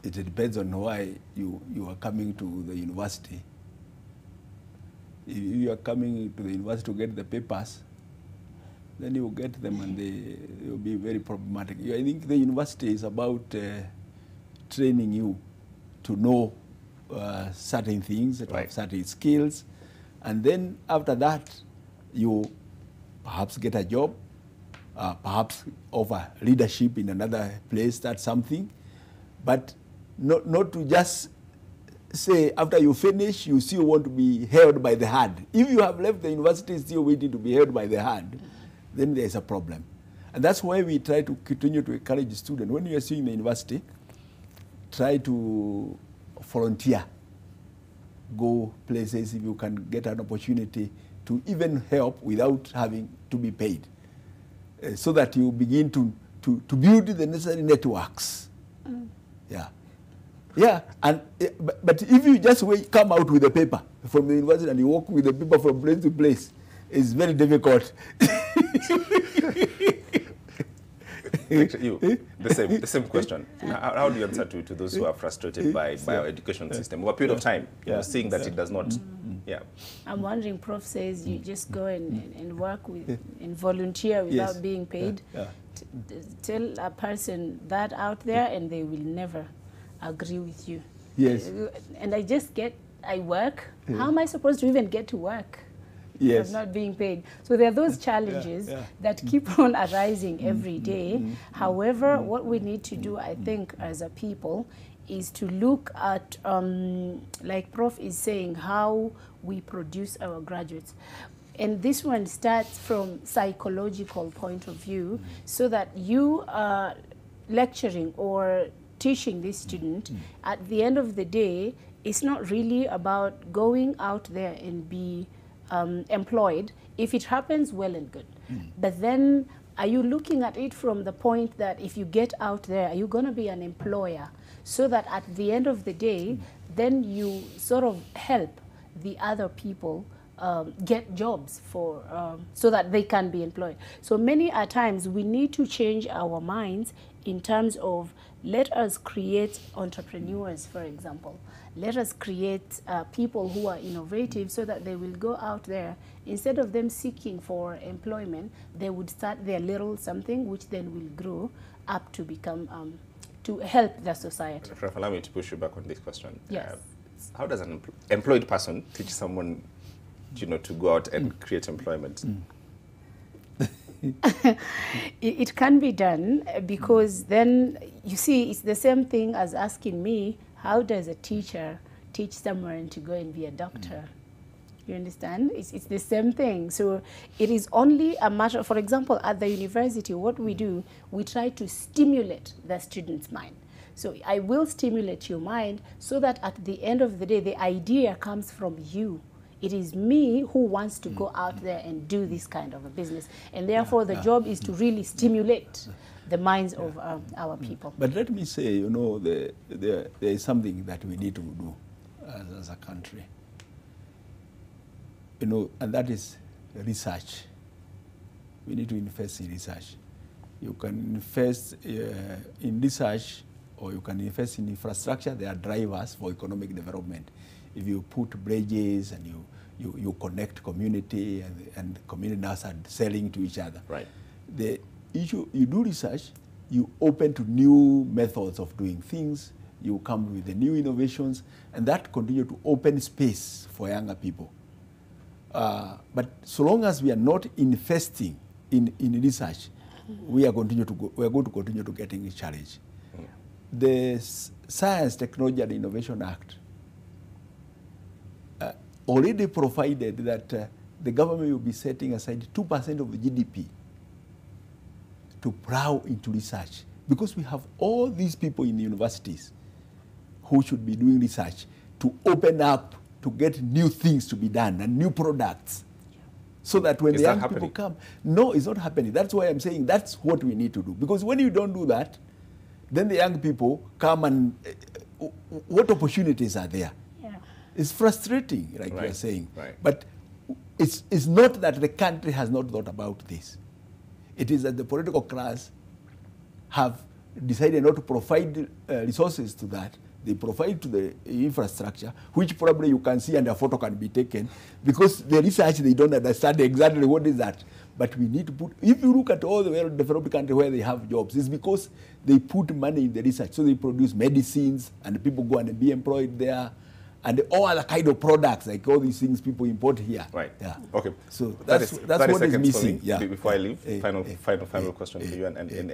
it depends on why you are coming to the university. If you are coming to the university to get the papers, then you get them and they will be very problematic. I think the university is about training you to know certain things, to have certain skills, and then after that, you perhaps get a job, perhaps offer leadership in another place, that's something, but not to just say after you finish, you still want to be held by the hand. If you have left the university still waiting to be held by the hand, then there's a problem. And that's why we try to continue to encourage students. When you are still in the university, try to volunteer. Go places if you can get an opportunity to even help without having to be paid. So that you begin to build the necessary networks. Yeah. Yeah, and but if you just come out with a paper from the university and you walk with the paper from place to place, it's very difficult. The same question. How do you answer to those who are frustrated by our education system over a period of time, seeing that it does not? I'm wondering, Prof says you just go and work with and volunteer without being paid. Tell a person that out there and they will never agree with you. Yes. And I work. How am I supposed to even get to work? Yes. I'm not being paid. So there are those challenges that keep on arising every day. However, what we need to do, I think, as a people, is to look at, like Prof is saying, how we produce our graduates. And this one starts from psychological point of view, so that you are lecturing or teaching this student, at the end of the day, it's not really about going out there and be employed. If it happens, well and good. But then, are you looking at it from the point that if you get out there, are you going to be an employer? So that at the end of the day, then you sort of help the other people get jobs for, so that they can be employed. So many a times we need to change our minds in terms of, let us create entrepreneurs, for example. Let us create people who are innovative, so that they will go out there. Instead of them seeking for employment, they would start their little something, which then will grow up to become, to help the society. Prof, allow me to push you back on this question. Yes. How does an employed person teach someone, to go out and create employment? It can be done, because then, you see, it's the same thing as asking me, how does a teacher teach someone to go and be a doctor? You understand? It's the same thing. So it is only a matter, for example, at the university, what we do, we try to stimulate the student's mind. So I will stimulate your mind, so that at the end of the day, the idea comes from you. It is me who wants to go out there and do this kind of a business. And therefore, the job is to really stimulate the minds of our people. But let me say, there is something that we need to do as a country. And that is research. We need to invest in research. You can invest in research, or you can invest in infrastructure. There are drivers for economic development. If you put bridges and you connect community, and the community now start selling to each other. Right. The issue, you do research, you open to new methods of doing things, you come with the new innovations, and that continue to open space for younger people. But so long as we are not investing in research, we are going to continue to getting challenged. The Science, Technology and Innovation Act already provided that the government will be setting aside 2% of the GDP to plow into research, because we have all these people in the universities who should be doing research to open up to get new things to be done and new products, so that when the young people come, no, it's not happening. That's why I'm saying that's what we need to do, because when you don't do that, then the young people come and what opportunities are there? It's frustrating, like you are saying. Right. But it's not that the country has not thought about this. It is that the political class have decided not to provide resources to that. They provide to the infrastructure, which probably you can see and a photo can be taken, because the research, they don't understand exactly what is that. But we need to put, if you look at all the well-developed countries where they have jobs, it's because they put money in the research. So they produce medicines, and people go and be employed there, and all other kind of products, like all these things people import here. Right. Yeah. Okay. So that's what is missing. Yeah. Before I leave, final question for you, and